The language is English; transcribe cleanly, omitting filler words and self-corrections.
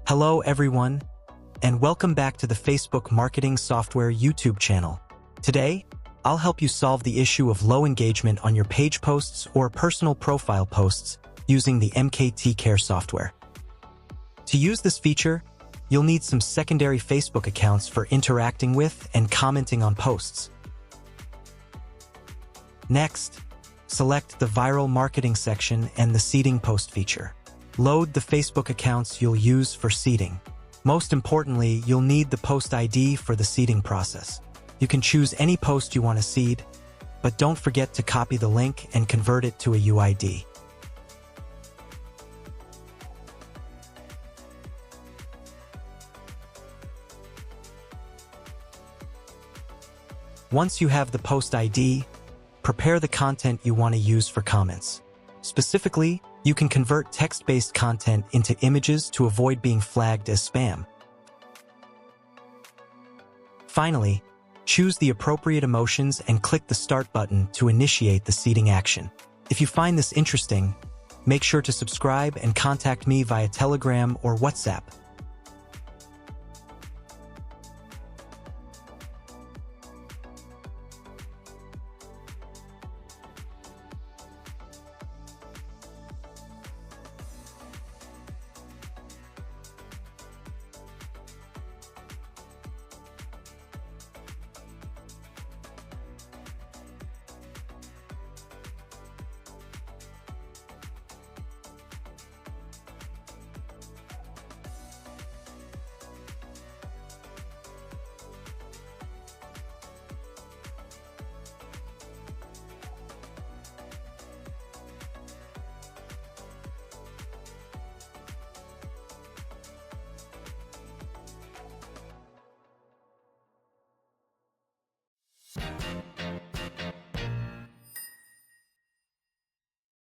Hello everyone, and welcome back to the Facebook Marketing Software YouTube channel. Today, I'll help you solve the issue of low engagement on your page posts or personal profile posts using the MKT Care software. To use this feature, you'll need some secondary Facebook accounts for interacting with and commenting on posts. Next, select the Viral Marketing section and the Seeding Post feature. Load the Facebook accounts you'll use for seeding. Most importantly, you'll need the post ID for the seeding process. You can choose any post you want to seed, but don't forget to copy the link and convert it to a UID. Once you have the post ID, prepare the content you want to use for comments. Specifically, you can convert text-based content into images to avoid being flagged as spam. Finally, choose the appropriate emotions and click the Start button to initiate the seeding action. If you find this interesting, make sure to subscribe and contact me via Telegram or WhatsApp.